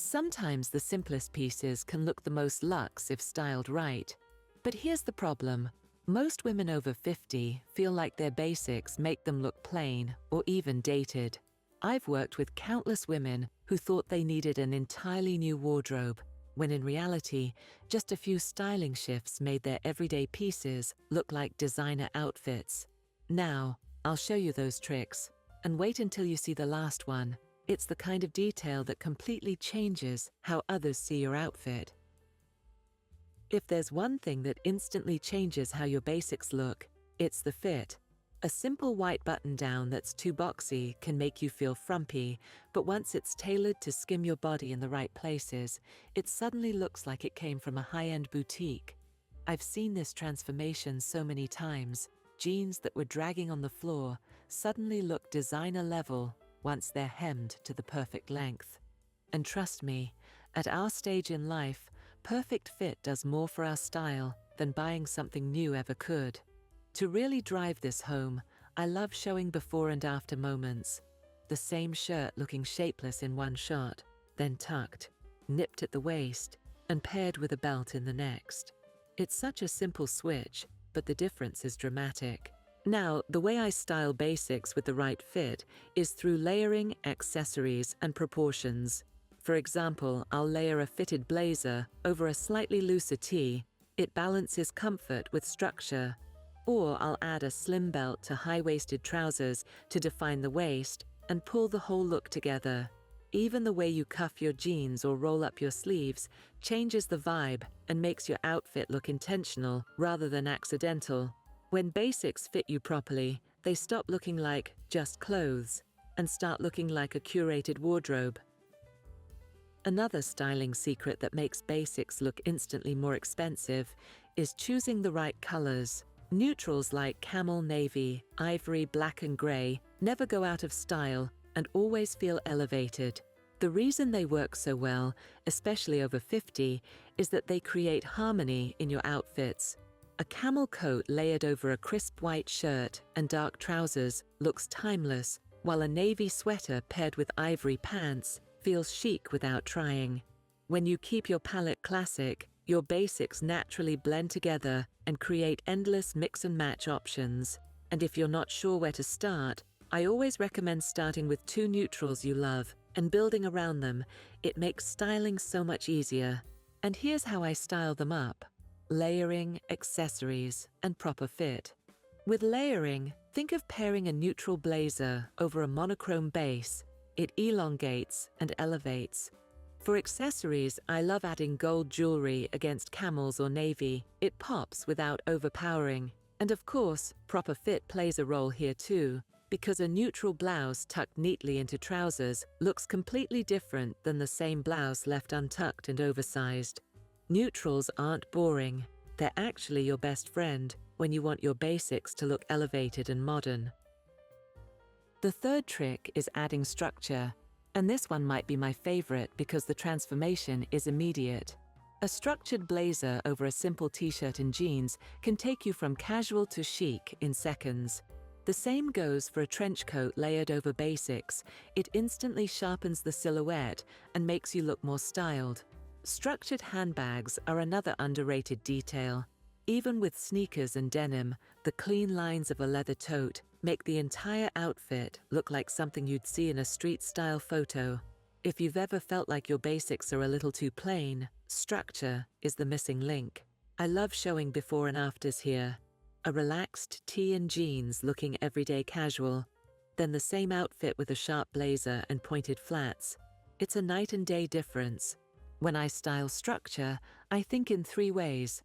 Sometimes the simplest pieces can look the most luxe if styled right. But here's the problem. Most women over 50 feel like their basics make them look plain or even dated. I've worked with countless women who thought they needed an entirely new wardrobe, when in reality, just a few styling shifts made their everyday pieces look like designer outfits. Now, I'll show you those tricks. And wait until you see the last one. It's the kind of detail that completely changes how others see your outfit. If there's one thing that instantly changes how your basics look, it's the fit. A simple white button-down that's too boxy can make you feel frumpy, but once it's tailored to skim your body in the right places, it suddenly looks like it came from a high-end boutique. I've seen this transformation so many times. Jeans that were dragging on the floor suddenly look designer level once they're hemmed to the perfect length. And trust me, at our stage in life, perfect fit does more for our style than buying something new ever could. To really drive this home, I love showing before and after moments. The same shirt looking shapeless in one shot, then tucked, nipped at the waist, and paired with a belt in the next. It's such a simple switch, but the difference is dramatic. Now, the way I style basics with the right fit is through layering, accessories, and proportions. For example, I'll layer a fitted blazer over a slightly looser tee. It balances comfort with structure. Or I'll add a slim belt to high-waisted trousers to define the waist and pull the whole look together. Even the way you cuff your jeans or roll up your sleeves changes the vibe and makes your outfit look intentional rather than accidental. When basics fit you properly, they stop looking like just clothes and start looking like a curated wardrobe. Another styling secret that makes basics look instantly more expensive is choosing the right colors. Neutrals like camel navy, ivory, black and gray never go out of style and always feel elevated. The reason they work so well, especially over 50, is that they create harmony in your outfits. A camel coat layered over a crisp white shirt and dark trousers looks timeless, while a navy sweater paired with ivory pants feels chic without trying. When you keep your palette classic, your basics naturally blend together and create endless mix and match options. And if you're not sure where to start, I always recommend starting with two neutrals you love and building around them. It makes styling so much easier. And here's how I style them up: layering, accessories, and proper fit. With layering, think of pairing a neutral blazer over a monochrome base. It elongates and elevates. For accessories, I love adding gold jewelry against camels or navy. It pops without overpowering. And of course, proper fit plays a role here too, because a neutral blouse tucked neatly into trousers looks completely different than the same blouse left untucked and oversized. Neutrals aren't boring. They're actually your best friend when you want your basics to look elevated and modern. The third trick is adding structure, and this one might be my favorite because the transformation is immediate. A structured blazer over a simple t-shirt and jeans can take you from casual to chic in seconds. The same goes for a trench coat layered over basics. It instantly sharpens the silhouette and makes you look more styled. Structured handbags are another underrated detail. Even with sneakers and denim, the clean lines of a leather tote make the entire outfit look like something you'd see in a street-style photo. If you've ever felt like your basics are a little too plain, structure is the missing link. I love showing before and afters here. A relaxed tee and jeans looking everyday casual, then the same outfit with a sharp blazer and pointed flats. It's a night and day difference. When I style structure, I think in three ways: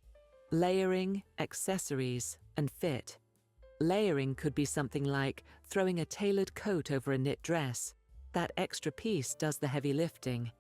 layering, accessories, and fit. Layering could be something like throwing a tailored coat over a knit dress. That extra piece does the heavy lifting.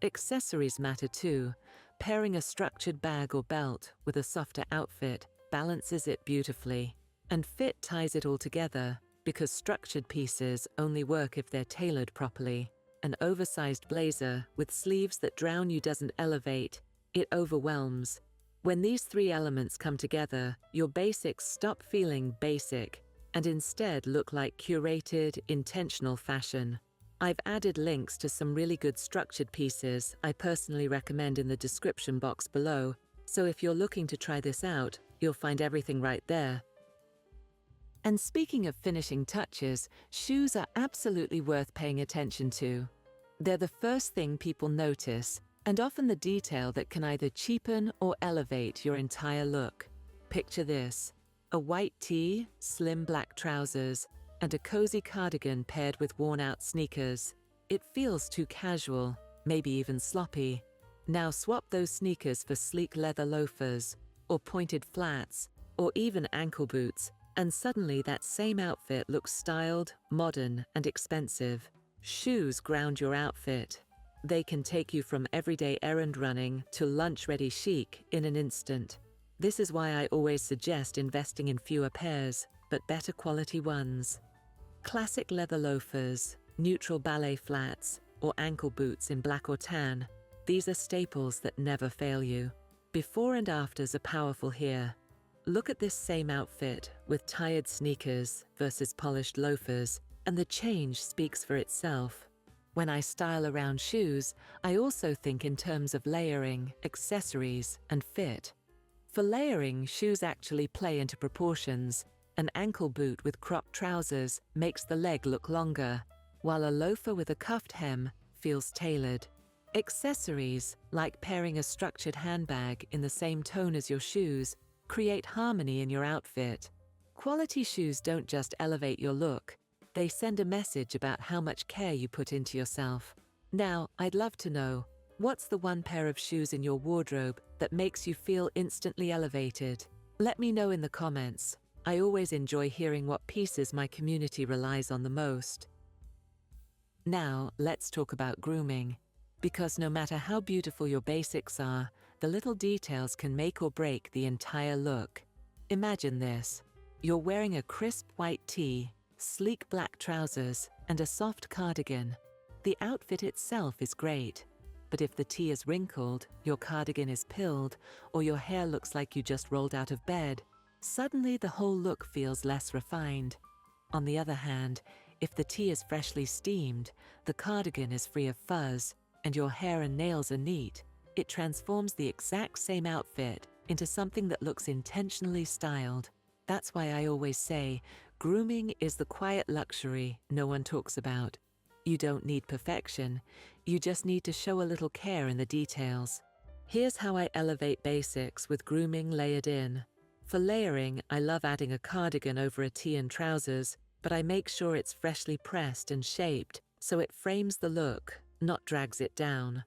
Accessories matter too. Pairing a structured bag or belt with a softer outfit balances it beautifully. And fit ties it all together, because structured pieces only work if they're tailored properly. An oversized blazer with sleeves that drown you doesn't elevate, it overwhelms. When these three elements come together, your basics stop feeling basic and instead look like curated, intentional fashion. I've added links to some really good structured pieces I personally recommend in the description box below, so if you're looking to try this out, you'll find everything right there. And speaking of finishing touches, shoes are absolutely worth paying attention to. They're the first thing people notice, and often the detail that can either cheapen or elevate your entire look. Picture this: a white tee, slim black trousers, and a cozy cardigan paired with worn-out sneakers. It feels too casual, maybe even sloppy. Now swap those sneakers for sleek leather loafers, or pointed flats, or even ankle boots, and suddenly that same outfit looks styled, modern, and expensive. Shoes ground your outfit. They can take you from everyday errand running to lunch-ready chic in an instant. This is why I always suggest investing in fewer pairs, but better quality ones. Classic leather loafers, neutral ballet flats, or ankle boots in black or tan. These are staples that never fail you. Before and afters are powerful here. Look at this same outfit with tired sneakers versus polished loafers, and the change speaks for itself. When I style around shoes, I also think in terms of layering, accessories, and fit. For layering, shoes actually play into proportions. An ankle boot with cropped trousers makes the leg look longer, while a loafer with a cuffed hem feels tailored. Accessories, like pairing a structured handbag in the same tone as your shoes, create harmony in your outfit. Quality shoes don't just elevate your look, they send a message about how much care you put into yourself. Now, I'd love to know, what's the one pair of shoes in your wardrobe that makes you feel instantly elevated? Let me know in the comments. I always enjoy hearing what pieces my community relies on the most. Now, let's talk about grooming. Because no matter how beautiful your basics are, the little details can make or break the entire look. Imagine this: you're wearing a crisp white tee, sleek black trousers, and a soft cardigan. The outfit itself is great, but if the tee is wrinkled, your cardigan is pilled, or your hair looks like you just rolled out of bed, suddenly the whole look feels less refined. On the other hand, if the tee is freshly steamed, the cardigan is free of fuzz, and your hair and nails are neat, it transforms the exact same outfit into something that looks intentionally styled. That's why I always say, grooming is the quiet luxury no one talks about. You don't need perfection, you just need to show a little care in the details. Here's how I elevate basics with grooming layered in. For layering, I love adding a cardigan over a tee and trousers, but I make sure it's freshly pressed and shaped so it frames the look, not drags it down.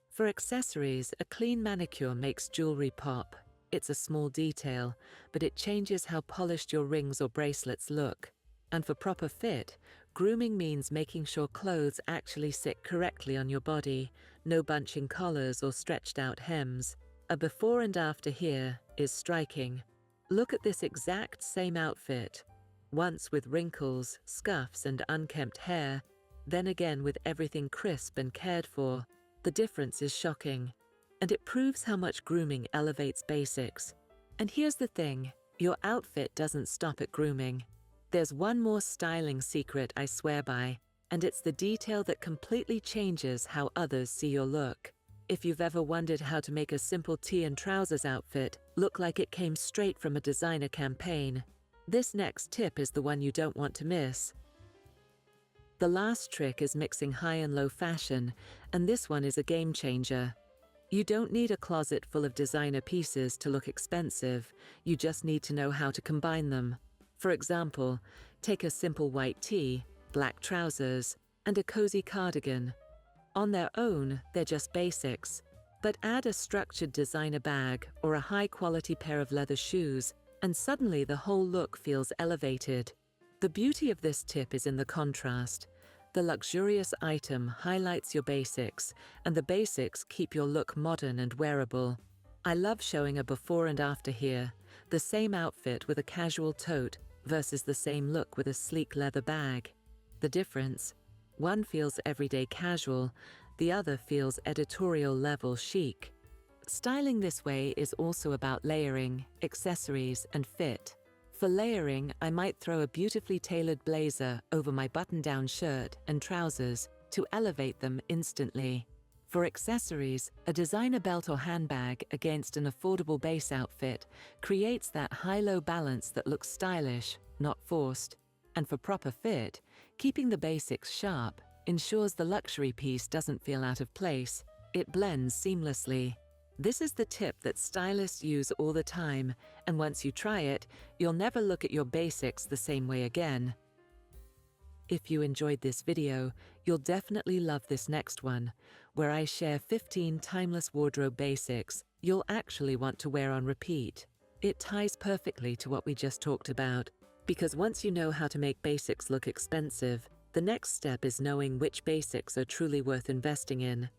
For accessories, a clean manicure makes jewelry pop. It's a small detail, but it changes how polished your rings or bracelets look. And for proper fit, grooming means making sure clothes actually sit correctly on your body, no bunching collars or stretched out hems. A before and after here is striking. Look at this exact same outfit, once with wrinkles, scuffs, and unkempt hair, then again with everything crisp and cared for. The difference is shocking, and it proves how much grooming elevates basics. And here's the thing, your outfit doesn't stop at grooming. There's one more styling secret I swear by, and it's the detail that completely changes how others see your look. If you've ever wondered how to make a simple tee and trousers outfit look like it came straight from a designer campaign, this next tip is the one you don't want to miss. The last trick is mixing high and low fashion, and this one is a game changer. You don't need a closet full of designer pieces to look expensive, you just need to know how to combine them. For example, take a simple white tee, black trousers, and a cozy cardigan. On their own, they're just basics, but add a structured designer bag or a high-quality pair of leather shoes, and suddenly the whole look feels elevated. The beauty of this tip is in the contrast. The luxurious item highlights your basics, and the basics keep your look modern and wearable. I love showing a before and after here, the same outfit with a casual tote versus the same look with a sleek leather bag. The difference? One feels everyday casual, the other feels editorial level chic. Styling this way is also about layering, accessories, and fit. For layering, I might throw a beautifully tailored blazer over my button-down shirt and trousers, to elevate them instantly. For accessories, a designer belt or handbag against an affordable base outfit creates that high-low balance that looks stylish, not forced. And for proper fit, keeping the basics sharp ensures the luxury piece doesn't feel out of place. It blends seamlessly. This is the tip that stylists use all the time, and once you try it, you'll never look at your basics the same way again. If you enjoyed this video, you'll definitely love this next one, where I share 15 timeless wardrobe basics you'll actually want to wear on repeat. It ties perfectly to what we just talked about, because once you know how to make basics look expensive, the next step is knowing which basics are truly worth investing in.